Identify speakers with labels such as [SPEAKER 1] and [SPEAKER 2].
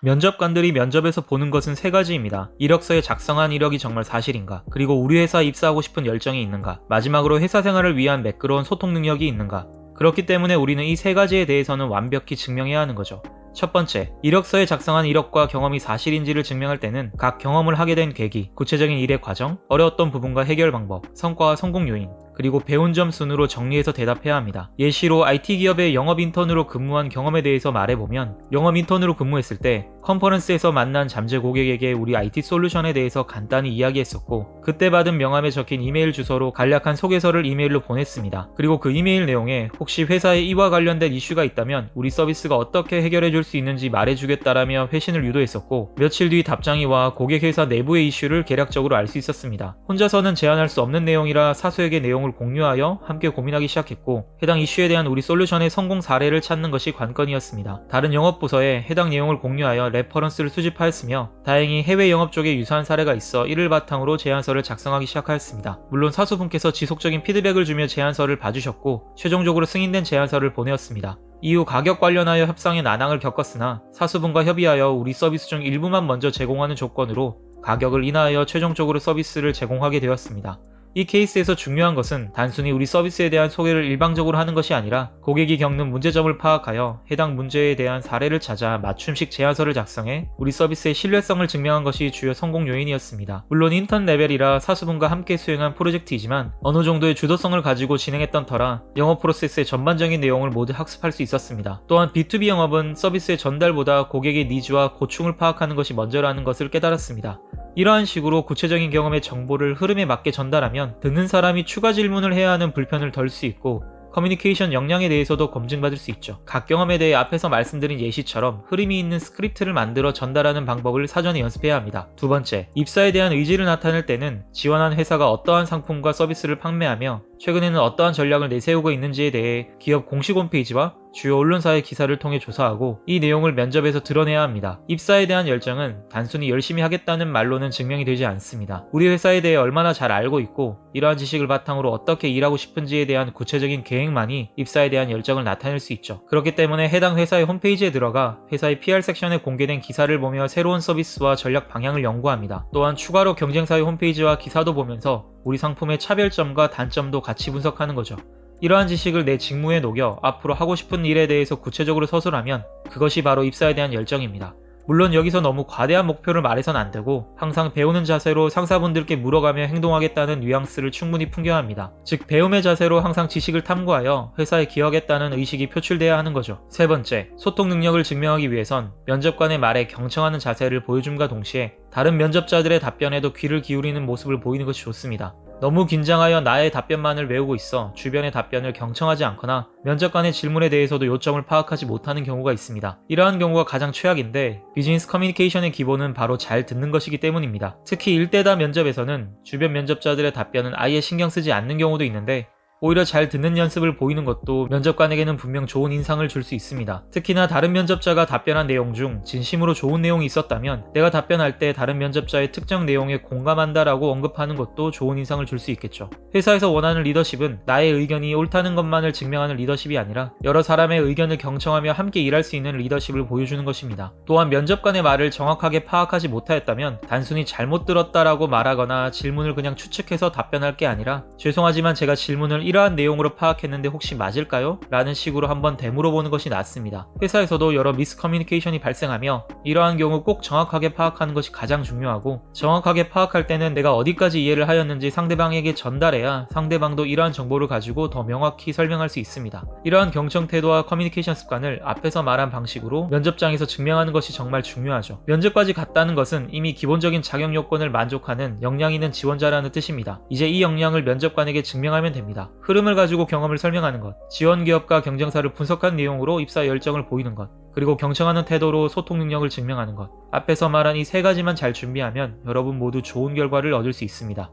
[SPEAKER 1] 면접관들이 면접에서 보는 것은 세 가지입니다. 이력서에 작성한 이력이 정말 사실인가? 그리고 우리 회사에 입사하고 싶은 열정이 있는가? 마지막으로 회사 생활을 위한 매끄러운 소통 능력이 있는가? 그렇기 때문에 우리는 이 세 가지에 대해서는 완벽히 증명해야 하는 거죠. 첫 번째, 이력서에 작성한 이력과 경험이 사실인지를 증명할 때는 각 경험을 하게 된 계기, 구체적인 일의 과정, 어려웠던 부분과 해결 방법, 성과와 성공 요인, 그리고 배운 점 순으로 정리해서 대답해야 합니다. 예시로 IT 기업의 영업 인턴으로 근무한 경험에 대해서 말해보면, 영업 인턴으로 근무했을 때 컨퍼런스에서 만난 잠재 고객에게 우리 IT 솔루션에 대해서 간단히 이야기했었고, 그때 받은 명함에 적힌 이메일 주소로 간략한 소개서를 이메일로 보냈습니다. 그리고 그 이메일 내용에 혹시 회사에 이와 관련된 이슈가 있다면 우리 서비스가 어떻게 해결해 줄 수 있는지 말해주겠다라며 회신을 유도했었고, 며칠 뒤 답장이 와 고객 회사 내부의 이슈를 개략적으로 알 수 있었습니다. 혼자서는 제안할 수 없는 내용이라 사수에게 내용을 공유하여 함께 고민하기 시작했고, 해당 이슈에 대한 우리 솔루션의 성공 사례를 찾는 것이 관건이었습니다. 다른 영업부서에 해당 내용을 공유하여 레퍼런스를 수집하였으며, 다행히 해외 영업 쪽에 유사한 사례가 있어 이를 바탕으로 제안서를 작성하기 시작하였습니다. 물론 사수분께서 지속적인 피드백을 주며 제안서를 봐주셨고, 최종적으로 승인된 제안서를 보내었습니다. 이후 가격 관련하여 협상에 난항을 겪었으나 사수분과 협의하여 우리 서비스 중 일부만 먼저 제공하는 조건으로 가격을 인하하여 최종적으로 서비스를 제공하게 되었습니다. 이 케이스에서 중요한 것은 단순히 우리 서비스에 대한 소개를 일방적으로 하는 것이 아니라 고객이 겪는 문제점을 파악하여 해당 문제에 대한 사례를 찾아 맞춤식 제안서를 작성해 우리 서비스의 신뢰성을 증명한 것이 주요 성공 요인이었습니다. 물론 인턴 레벨이라 사수분과 함께 수행한 프로젝트이지만 어느 정도의 주도성을 가지고 진행했던 터라 영업 프로세스의 전반적인 내용을 모두 학습할 수 있었습니다. 또한 B2B 영업은 서비스의 전달보다 고객의 니즈와 고충을 파악하는 것이 먼저라는 것을 깨달았습니다. 이러한 식으로 구체적인 경험의 정보를 흐름에 맞게 전달하면 듣는 사람이 추가 질문을 해야 하는 불편을 덜 수 있고, 커뮤니케이션 역량에 대해서도 검증받을 수 있죠. 각 경험에 대해 앞에서 말씀드린 예시처럼 흐름이 있는 스크립트를 만들어 전달하는 방법을 사전에 연습해야 합니다. 두 번째, 입사에 대한 의지를 나타낼 때는 지원한 회사가 어떠한 상품과 서비스를 판매하며 최근에는 어떠한 전략을 내세우고 있는지에 대해 기업 공식 홈페이지와 주요 언론사의 기사를 통해 조사하고 이 내용을 면접에서 드러내야 합니다. 입사에 대한 열정은 단순히 열심히 하겠다는 말로는 증명이 되지 않습니다. 우리 회사에 대해 얼마나 잘 알고 있고 이러한 지식을 바탕으로 어떻게 일하고 싶은지에 대한 구체적인 계획만이 입사에 대한 열정을 나타낼 수 있죠. 그렇기 때문에 해당 회사의 홈페이지에 들어가 회사의 PR 섹션에 공개된 기사를 보며 새로운 서비스와 전략 방향을 연구합니다. 또한 추가로 경쟁사의 홈페이지와 기사도 보면서 우리 상품의 차별점과 단점도 같이 분석하는 거죠. 이러한 지식을 내 직무에 녹여 앞으로 하고 싶은 일에 대해서 구체적으로 서술하면 그것이 바로 입사에 대한 열정입니다. 물론 여기서 너무 과대한 목표를 말해선 안 되고 항상 배우는 자세로 상사분들께 물어가며 행동하겠다는 뉘앙스를 충분히 풍겨야 합니다. 즉 배움의 자세로 항상 지식을 탐구하여 회사에 기여하겠다는 의식이 표출돼야 하는 거죠. 세 번째, 소통 능력을 증명하기 위해선 면접관의 말에 경청하는 자세를 보여줌과 동시에 다른 면접자들의 답변에도 귀를 기울이는 모습을 보이는 것이 좋습니다. 너무 긴장하여 나의 답변만을 외우고 있어 주변의 답변을 경청하지 않거나 면접관의 질문에 대해서도 요점을 파악하지 못하는 경우가 있습니다. 이러한 경우가 가장 최악인데 비즈니스 커뮤니케이션의 기본은 바로 잘 듣는 것이기 때문입니다. 특히 1대다 면접에서는 주변 면접자들의 답변은 아예 신경 쓰지 않는 경우도 있는데 오히려 잘 듣는 연습을 보이는 것도 면접관에게는 분명 좋은 인상을 줄 수 있습니다. 특히나 다른 면접자가 답변한 내용 중 진심으로 좋은 내용이 있었다면 내가 답변할 때 다른 면접자의 특정 내용에 공감한다라고 언급하는 것도 좋은 인상을 줄 수 있겠죠. 회사에서 원하는 리더십은 나의 의견이 옳다는 것만을 증명하는 리더십이 아니라 여러 사람의 의견을 경청하며 함께 일할 수 있는 리더십을 보여주는 것입니다. 또한 면접관의 말을 정확하게 파악하지 못하였다면 단순히 잘못 들었다라고 말하거나 질문을 그냥 추측해서 답변할 게 아니라 죄송하지만 제가 질문을 이러한 내용으로 파악했는데 혹시 맞을까요? 라는 식으로 한번 되물어보는 것이 낫습니다. 회사에서도 여러 미스커뮤니케이션이 발생하며 이러한 경우 꼭 정확하게 파악하는 것이 가장 중요하고, 정확하게 파악할 때는 내가 어디까지 이해를 하였는지 상대방에게 전달해야 상대방도 이러한 정보를 가지고 더 명확히 설명할 수 있습니다. 이러한 경청 태도와 커뮤니케이션 습관을 앞에서 말한 방식으로 면접장에서 증명하는 것이 정말 중요하죠. 면접까지 갔다는 것은 이미 기본적인 자격 요건을 만족하는 역량 있는 지원자라는 뜻입니다. 이제 이 역량을 면접관에게 증명하면 됩니다. 흐름을 가지고 경험을 설명하는 것, 지원 기업과 경쟁사를 분석한 내용으로 입사 열정을 보이는 것, 그리고 경청하는 태도로 소통 능력을 증명하는 것. 앞에서 말한 이 세 가지만 잘 준비하면 여러분 모두 좋은 결과를 얻을 수 있습니다.